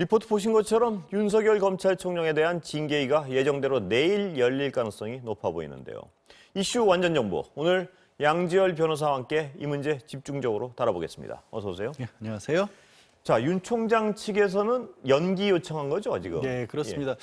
리포트 보신 것처럼 윤석열 검찰총장에 대한 징계위가 예정대로 내일 열릴 가능성이 높아 보이는데요. 이슈 완전 정보, 오늘 양지열 변호사와 함께 이 문제 집중적으로 다뤄보겠습니다. 어서 오세요. 네, 안녕하세요. 자, 윤 총장 측에서는 연기 요청한 거죠, 지금? 네, 그렇습니다.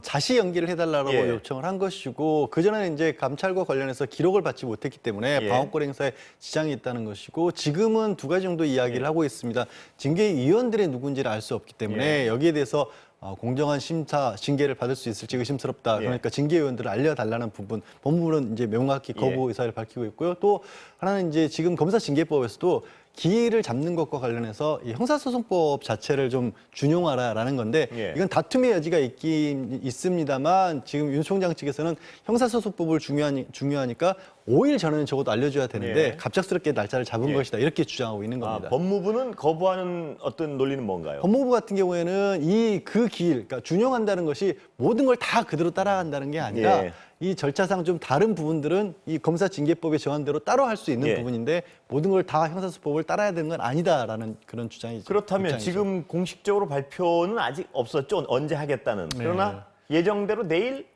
자시 연기를 해달라고 예. 요청을 한 것이고, 그전에는 이제 감찰과 관련해서 기록을 받지 못했기 때문에 예. 방어권 행사에 지장이 있다는 것이고, 지금은 두 가지 정도 이야기를 하고 있습니다. 징계위원들이 누군지를 알 수 없기 때문에 여기에 대해서 공정한 심사, 징계를 받을 수 있을지 의심스럽다. 그러니까 징계위원들을 알려달라는 부분, 법무부는 이제 명확히 거부 의사를 밝히고 있고요. 또 하나는 이제 지금 검사징계법에서도 기일을 잡는 것과 관련해서 이 형사소송법 자체를 좀 준용하라라는 건데 이건 다툼의 여지가 있긴 있습니다만 지금 윤 총장 측에서는 형사소송법을 중요하니까 5일 전에는 적어도 알려줘야 되는데 갑작스럽게 날짜를 잡은 것이다 이렇게 주장하고 있는 겁니다. 법무부는 거부하는 어떤 논리는 뭔가요? 법무부 같은 경우에는 그 기일, 그러니까 준용한다는 것이 모든 걸 다 그대로 따라간다는 게 아니라 이 절차상 좀 다른 부분들은 이 검사징계법의 정한대로 따로 할 수 있는 부분인데 모든 걸 다 형사소송법을 따라야 되는 건 아니다라는 그런 주장이죠. 그렇다면 지금 공식적으로 발표는 아직 없었죠. 언제 하겠다는. 그러나 예정대로 내일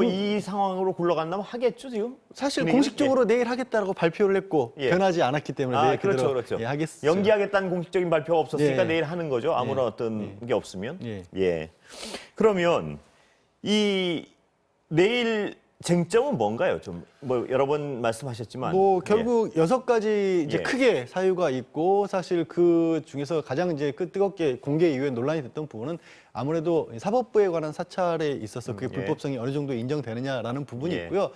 이 상황으로 굴러간다면 하겠죠, 지금? 사실 공식적으로 내일 하겠다라고 발표를 했고 변하지 않았기 때문에 내일 그대로 그렇죠. 하겠죠. 연기하겠다는 공식적인 발표가 없었으니까 내일 하는 거죠. 아무런 어떤 게 없으면. 그러면 이 내일 쟁점은 뭔가요? 좀 여러 번 말씀하셨지만 결국 6가지 이제 크게 사유가 있고 사실 그 중에서 가장 이제 뜨겁게 공개 이후에 논란이 됐던 부분은 아무래도 사법부에 관한 사찰에 있어서 그게 불법성이 어느 정도 인정되느냐라는 부분이 있고요.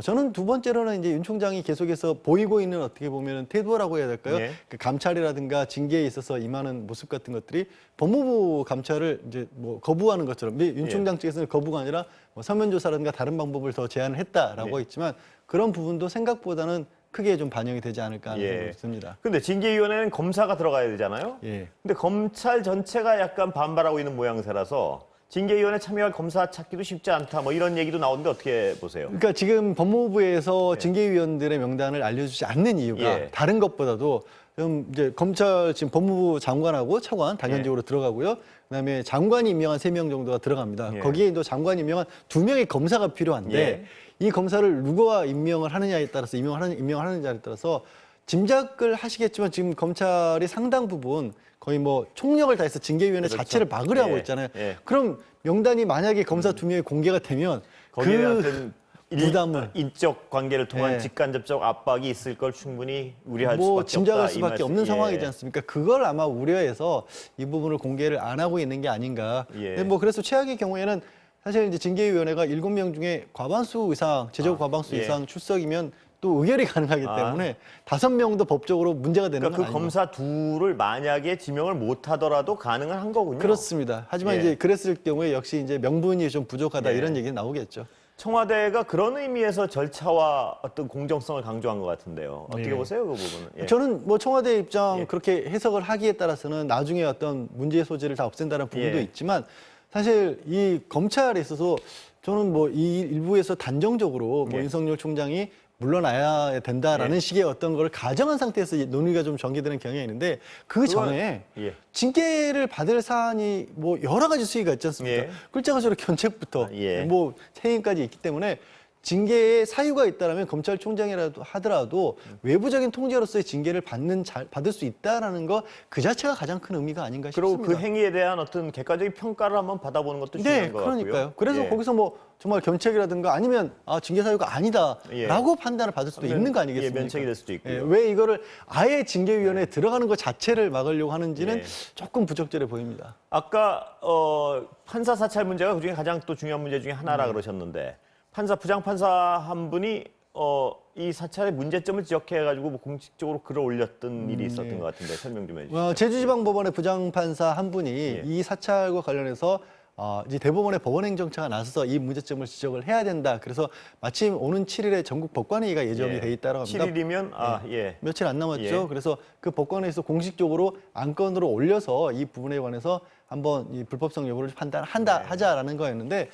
저는 두 번째로는 이제 윤 총장이 계속해서 보이고 있는 어떻게 보면 태도라고 해야 될까요? 그 감찰이라든가 징계에 있어서 임하는 모습 같은 것들이 법무부 감찰을 이제 거부하는 것처럼 윤 총장 측에서는 거부가 아니라 서면 조사라든가 다른 방법을 더 제안을 했다라고 했지만 그런 부분도 생각보다는 크게 좀 반영이 되지 않을까 하는 생각이 듭니다. 근데 징계위원회는 검사가 들어가야 되잖아요. 근데 검찰 전체가 약간 반발하고 있는 모양새라서 징계위원회 참여할 검사 찾기도 쉽지 않다. 이런 얘기도 나오는데 어떻게 보세요? 그러니까 지금 법무부에서 징계위원들의 명단을 알려주지 않는 이유가 다른 것보다도 좀 이제 검찰 지금 법무부 장관하고 차관 단연적으로 들어가고요. 그다음에 장관이 임명한 3명 정도가 들어갑니다. 거기에 또 장관이 임명한 2명의 검사가 필요한데 이 검사를 누가 임명을 하느냐에 따라서 임명하느냐에 따라서 짐작을 하시겠지만 지금 검찰이 상당 부분 거의 총력을 다해서 징계위원회 자체를 막으려 하고 있잖아요. 그럼 명단이 만약에 검사 2명이 공개가 되면 그 부담을 인적 관계를 통한 직간접적 압박이 있을 걸 충분히 우려할 수밖에 없다. 짐작할 수밖에 없는 상황이지 않습니까? 그걸 아마 우려해서 이 부분을 공개를 안 하고 있는 게 아닌가. 근데 그래서 최악의 경우에는 사실 이제 징계위원회가 7명 중에 과반수 이상, 제적 과반수 이상 출석이면 또 의결이 가능하기 때문에 5명도 법적으로 문제가 되는 건 그 검사 둘을 만약에 지명을 못 하더라도 가능은 한 거군요. 그렇습니다. 하지만 이제 그랬을 경우에 역시 이제 명분이 좀 부족하다 이런 얘기가 나오겠죠. 청와대가 그런 의미에서 절차와 어떤 공정성을 강조한 것 같은데요. 어떻게 보세요, 그 부분은? 저는 청와대 입장 그렇게 해석을 하기에 따라서는 나중에 어떤 문제의 소지를 다 없앤다는 부분도 있지만 사실 이 검찰에 있어서 저는 이 일부에서 단정적으로 윤석열 총장이 물러나야 된다라는 식의 어떤 걸 가정한 상태에서 논의가 좀 전개되는 경향이 있는데 그 전에 징계를 받을 사안이 여러 가지 수위가 있지 않습니까? 글자가 저렇게 견책부터 퇴임까지 있기 때문에 징계에 사유가 있다라면 검찰총장이라도 하더라도 외부적인 통제로서의 징계를 받을 수 있다라는 거 그 자체가 가장 큰 의미가 아닌가 싶습니다. 그리고 그 행위에 대한 어떤 객관적인 평가를 한번 받아보는 것도 중요한 것 같고요. 그러니까요. 그래서 거기서 정말 견책이라든가 아니면 징계 사유가 아니다라고 판단을 받을 수도 있는 거 아니겠습니까? 면책이 될 수도 있고요. 왜 이거를 아예 징계위원회에 들어가는 것 자체를 막으려고 하는지는 조금 부적절해 보입니다. 아까 판사 사찰 문제가 그중에 가장 또 중요한 문제 중에 하나라 그러셨는데 부장판사 한 분이 이 사찰의 문제점을 지적해가지고 공식적으로 글을 올렸던 일이 있었던 것 같은데 설명 좀 해주시죠. 제주지방법원의 부장판사 한 분이 이 사찰과 관련해서 이제 대법원의 법원행정처가 나서서 이 문제점을 지적을 해야 된다. 그래서 마침 오는 7일에 전국 법관회의가 예정이 돼 있다고 합니다. 7일이면 며칠 안 남았죠. 그래서 그 법관회의에서 공식적으로 안건으로 올려서 이 부분에 관해서 한번 이 불법성 여부를 하자라는 거였는데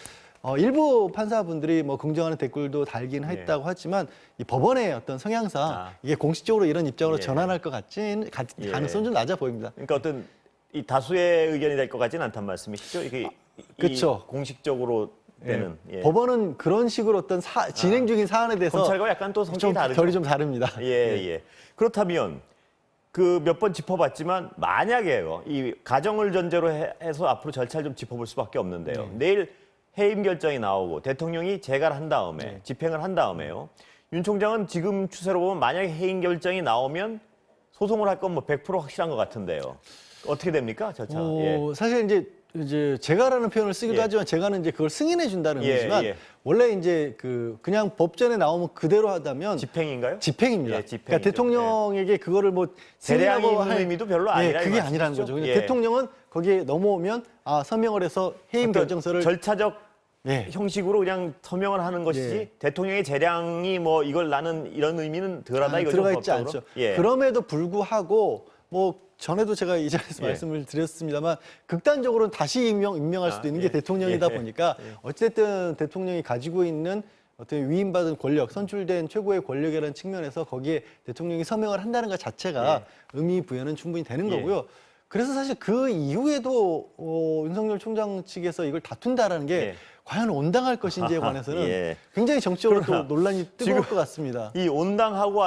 일부 판사분들이 긍정하는 댓글도 달긴 했다고 하지만 이 법원의 어떤 성향상 이게 공식적으로 이런 입장으로 전환할 것 같진 가능성은 좀 낮아 보입니다. 그러니까 어떤 이 다수의 의견이 될 것 같지는 않단 말씀이시죠? 이게 그쵸. 공식적으로 되는. 예. 법원은 그런 식으로 어떤 진행 중인 사안에 대해서 검찰과 약간 또 성격이 좀 다르죠. 결이 좀 다릅니다. 예. 그렇다면 그 몇 번 짚어봤지만 만약에요, 이 가정을 전제로 해서 앞으로 절차를 좀 짚어볼 수밖에 없는데요. 내일 해임 결정이 나오고 대통령이 재가를 한 다음에 집행을 한 다음에요. 윤 총장은 지금 추세로 보면 만약에 해임 결정이 나오면 소송을 할 건 뭐 100% 확실한 것 같은데요. 어떻게 됩니까, 절차? 사실 이제 재가라는 표현을 쓰기도 예. 하지만 재가는 이제 그걸 승인해 준다는 예, 의미지만 예. 원래 이제 그냥 법전에 나오면 그대로 하다면 집행인가요? 집행입니다. 예, 집행이죠. 그러니까 대통령에게 그거를 뭐 대량이 승인하고 있는 할 의미도 별로 아니라 그게 이 아니라는 말씀이시죠? 거죠. 근데 예. 대통령은 거기에 넘어오면 서명을 해서 해임 어떤 결정서를 절차적 예. 형식으로 그냥 서명을 하는 것이지 예. 대통령의 재량이 뭐 이걸 나는 이런 의미는 덜하다 이거죠. 들어가 있지 법적으로? 않죠. 예. 그럼에도 불구하고 뭐 전에도 제가 이 자리에서 예. 말씀을 드렸습니다만 극단적으로는 다시 임명할 수도 있는 게 예. 대통령이다 예. 보니까 어쨌든 대통령이 가지고 있는 어떤 위임받은 권력, 선출된 최고의 권력이라는 측면에서 거기에 대통령이 서명을 한다는 것 자체가 의미 부여는 충분히 되는 예. 거고요. 그래서 사실 그 이후에도 윤석열 총장 측에서 이걸 다툰다라는 게 예. 과연 온당할 것인지에 관해서는 예. 굉장히 정치적으로 또 그러나 논란이 뜨거울 지금 것 같습니다. 이 온당하고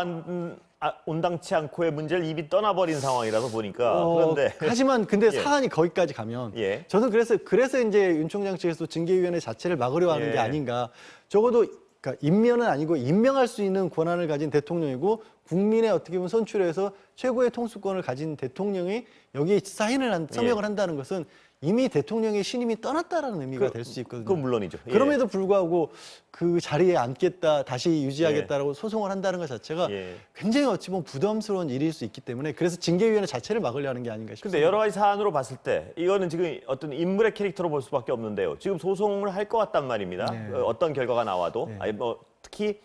온당치 않고의 문제를 입이 떠나버린 상황이라서 보니까 그런데 하지만 근데 예. 사안이 거기까지 가면 예. 저는 그래서 이제 윤 총장 측에서 징계위원회 자체를 막으려 하는 예. 게 아닌가. 적어도 그러니까 임면은 아니고 임명할 수 있는 권한을 가진 대통령이고 국민의 어떻게 보면 선출해서 최고의 통수권을 가진 대통령이 여기에 서명을 한다는 것은 이미 대통령의 신임이 떠났다라는 의미가 될 수 있거든요. 그건 물론이죠. 예. 그럼에도 불구하고 그 자리에 앉겠다, 다시 유지하겠다라고 소송을 한다는 것 자체가 예. 굉장히 어찌 보면 부담스러운 일일 수 있기 때문에 그래서 징계위원회 자체를 막으려 하는 게 아닌가 싶습니다. 근데 여러 가지 사안으로 봤을 때 이거는 지금 어떤 인물의 캐릭터로 볼 수밖에 없는데요. 지금 소송을 할 것 같단 말입니다. 네. 어떤 결과가 나와도 네. 아니 뭐 특히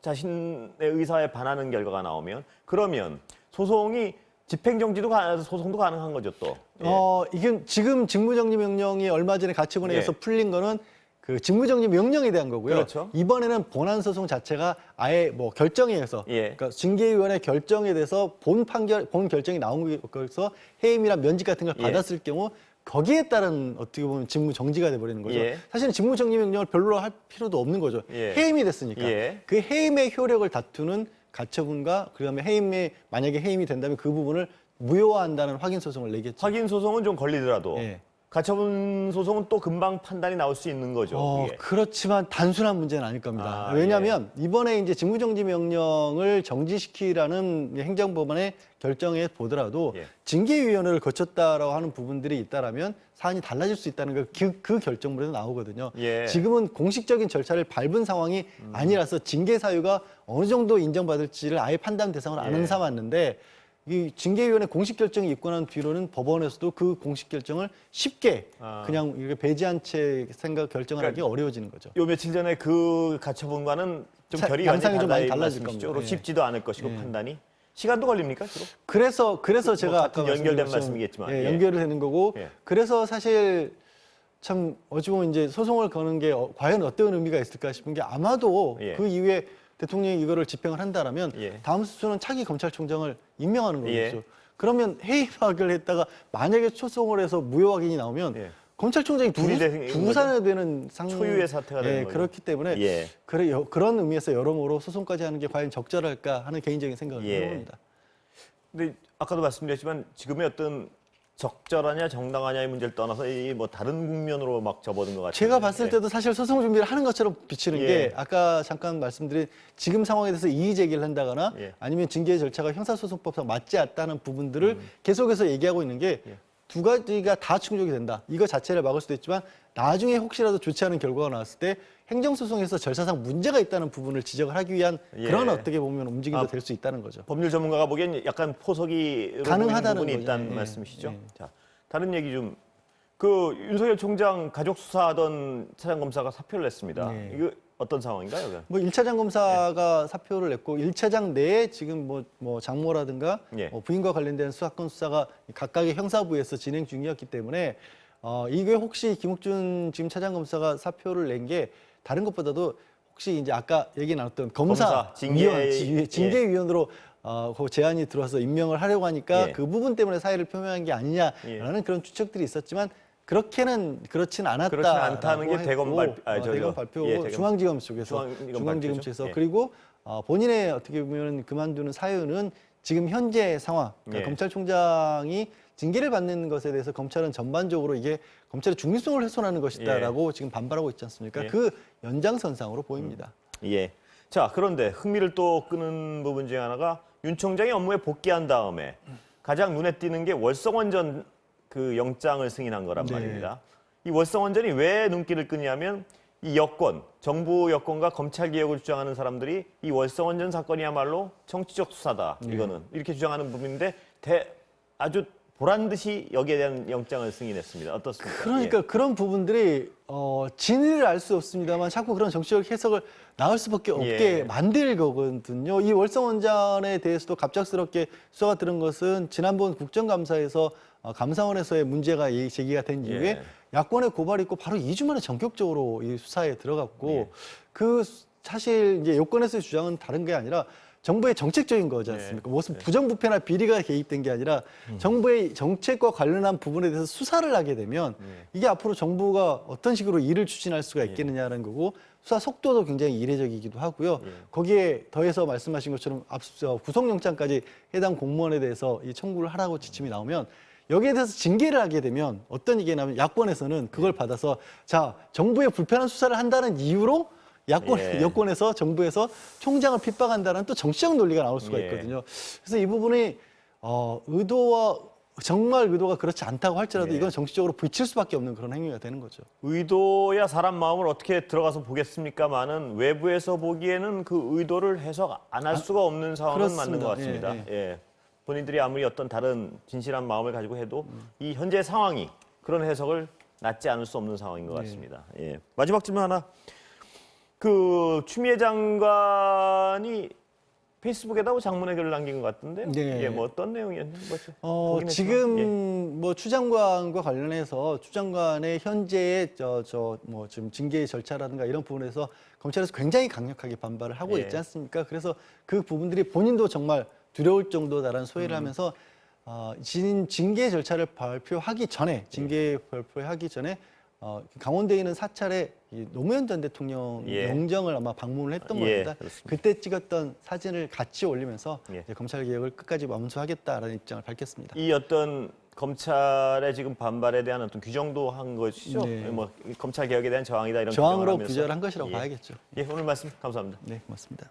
자신의 의사에 반하는 결과가 나오면 그러면 소송이 집행정지도 소송도 가능한 거죠 또. 예. 이게 지금 직무정지 명령이 얼마 전에 가처분에 의해서 예. 풀린 거는 그 직무정지 명령에 대한 거고요. 그렇죠. 이번에는 본안 소송 자체가 아예 뭐 결정에 의해서 예. 그러니까 징계위원회 결정에 대해서 본 결정이 나온 거에서 해임이나 면직 같은 걸 예. 받았을 경우 거기에 따른 어떻게 보면 직무 정지가 돼버리는 거죠. 예. 사실은 직무정지 명령을 별로 할 필요도 없는 거죠. 예. 해임이 됐으니까. 예. 그 해임의 효력을 다투는 가처분과 그다음에 만약에 해임이 된다면 그 부분을 무효화한다는 확인 소송을 내겠죠. 확인 소송은 좀 걸리더라도 예. 가처분 소송은 또 금방 판단이 나올 수 있는 거죠. 그게. 그렇지만 단순한 문제는 아닐 겁니다. 아, 왜냐하면 이번에 이제 직무정지 명령을 정지시키라는 행정법원의 결정에 보더라도 예. 징계위원회를 거쳤다라고 하는 부분들이 있다라면 사안이 달라질 수 있다는 걸 그 결정문에도 나오거든요. 예. 지금은 공식적인 절차를 밟은 상황이 아니라서 징계 사유가 어느 정도 인정받을지를 아예 판단 대상을 안 예. 삼았는데 이 징계위원회 공식 결정이 있고 난 뒤로는 법원에서도 그 공식 결정을 쉽게 그냥 이렇게 배제한 채 결정을 하기 어려워지는 거죠. 요 며칠 전에 그 가처분과는 좀 결이 양상이 완전히 좀 많이 달라질 달라질 말씀이시죠. 겁니다. 예. 쉽지도 않을 것이고 판단이 시간도 걸립니까 주로? 그래서 제가 같은 아까 연결된 말씀드린 말씀이겠지만, 예. 연결이 되는 거고 예. 그래서 사실 참 어찌 보면 이제 소송을 거는 게 과연 어떤 의미가 있을까 싶은 게 아마도 예. 그 이후에 대통령이 이거를 집행을 한다라면 예. 다음 수순은 차기 검찰총장을 임명하는 거겠죠. 예. 그러면 해임하기를 했다가 만약에 초송을 해서 무효 확인이 나오면 예. 검찰총장이 둘이 되는 두산해야 되는 초유의 사태가 되는 거죠. 그렇기 때문에 예. 그런 의미에서 여러모로 소송까지 하는 게 과연 적절할까 하는 개인적인 생각을 예. 해봅니다. 근데 아까도 말씀드렸지만 지금의 어떤 적절하냐 정당하냐의 문제를 떠나서 이 뭐 다른 국면으로 막 접어든 것 같아요. 제가 봤을 때도 사실 소송 준비를 하는 것처럼 비치는 예. 게 아까 잠깐 말씀드린 지금 상황에 대해서 이의 제기를 한다거나 예. 아니면 징계 절차가 형사소송법상 맞지 않다는 부분들을 계속해서 얘기하고 있는 게 예. 두 가지가 다 충족이 된다. 이거 자체를 막을 수도 있지만 나중에 혹시라도 좋지 않은 결과가 나왔을 때 행정소송에서 절차상 문제가 있다는 부분을 지적을 하기 위한 예. 그런 어떻게 보면 움직임도 될 수 있다는 거죠. 법률 전문가가 보기엔 약간 포석이 가능하다는 부분이 거죠. 있다는 예. 말씀이시죠. 예. 자, 다른 얘기 좀. 그 윤석열 총장 가족 수사하던 차장검사가 사표를 냈습니다. 예. 이거 어떤 상황인가요? 이건? 뭐 1차장 검사가 사표를 냈고 1차장 내에 지금 뭐 장모라든가 예. 부인과 관련된 수사권 수사가 각각의 형사부에서 진행 중이었기 때문에 이게 혹시 김옥준 지금 차장 검사가 사표를 낸 게 다른 것보다도 혹시 이제 아까 얘기 나눴던 검사, 징계위원. 징계위원으로 그 제안이 들어와서 임명을 하려고 하니까 예. 그 부분 때문에 사의를 표명한 게 아니냐라는 그런 추측들이 있었지만 그렇진 않았다. 그렇진 않다는 게 대검 대검 발표 예, 대검. 중앙지검 쪽에서 중앙지검 측에서 예. 그리고 본인의 어떻게 보면 그만두는 사유는 지금 현재 상황, 그러니까 예. 검찰총장이 징계를 받는 것에 대해서 검찰은 전반적으로 이게 검찰의 중립성을 훼손하는 것이다라고 지금 반발하고 있지 않습니까? 예. 그 연장선상으로 보입니다. 예. 자, 그런데 흥미를 또 끄는 부분 중에 하나가 윤 총장이 업무에 복귀한 다음에 가장 눈에 띄는 게 월성원전 그 영장을 승인한 거란 네. 말입니다. 이 월성원전이 왜 눈길을 끄냐면 이 여권, 정부 여권과 검찰 개혁을 주장하는 사람들이 이 월성원전 사건이야말로 정치적 수사다. 이거는 이렇게 주장하는 부분인데 아주 보란 듯이 여기에 대한 영장을 승인했습니다. 어떻습니까? 그러니까 그런 부분들이 진위를 알 수 없습니다만 자꾸 그런 정치적 해석을 나올 수밖에 없게 예. 만들 거거든요. 이 월성원전에 대해서도 갑작스럽게 수사가 들은 것은 지난번 국정감사에서 감사원에서의 문제가 제기가 된 이후에 예. 야권의 고발이 있고 바로 2주 만에 전격적으로 이 수사에 들어갔고 예. 사실 이제 여권에서의 주장은 다른 게 아니라 정부의 정책적인 거지 않습니까? 무슨 부정부패나 비리가 개입된 게 아니라 정부의 정책과 관련한 부분에 대해서 수사를 하게 되면 이게 앞으로 정부가 어떤 식으로 일을 추진할 수가 있겠느냐는 거고 수사 속도도 굉장히 이례적이기도 하고요. 거기에 더해서 말씀하신 것처럼 앞서 구속영장까지 해당 공무원에 대해서 이 청구를 하라고 지침이 나오면 여기에 대해서 징계를 하게 되면 어떤 얘기냐면 야권에서는 그걸 받아서 자 정부의 불편한 수사를 한다는 이유로 여권에서 정부에서 총장을 핍박한다는 또 정치적 논리가 나올 수가 있거든요. 그래서 이 부분이 정말 의도가 그렇지 않다고 할지라도 이건 정치적으로 비칠 수밖에 없는 그런 행위가 되는 거죠. 의도야 사람 마음을 어떻게 들어가서 보겠습니까마는 외부에서 보기에는 그 의도를 해석 안 할 수가 없는 상황은 맞는 것 같습니다. 예. 본인들이 아무리 어떤 다른 진실한 마음을 가지고 해도 이 현재 상황이 그런 해석을 낳지 않을 수 없는 상황인 것 같습니다. 예. 마지막 질문 하나. 그 추미애 장관이 페이스북에다가 장문의 글을 남긴 것 같은데, 네. 뭐 어떤 내용이었는지 보긴 지금 했지만, 뭐 추 장관과 관련해서 추 장관의 현재의 지금 징계 절차라든가 이런 부분에서 검찰에서 굉장히 강력하게 반발을 하고 있지 않습니까? 그래서 그 부분들이 본인도 정말 두려울 정도다라는 소회를 하면서 징계 절차를 발표하기 전에 강원도에 있는 사찰에 노무현 전 대통령 영정을 아마 방문을 했던 겁니다. 그렇습니다. 그때 찍었던 사진을 같이 올리면서 예. 이제 검찰 개혁을 끝까지 완수하겠다라는 입장을 밝혔습니다. 이 어떤 검찰의 지금 반발에 대한 어떤 규정도 한 것이죠. 네. 뭐 검찰 개혁에 대한 저항이다 이런 저항으로 규정을 하면서. 규제를 한 것이라고 봐야겠죠. 예, 오늘 말씀 감사합니다. 네, 고맙습니다.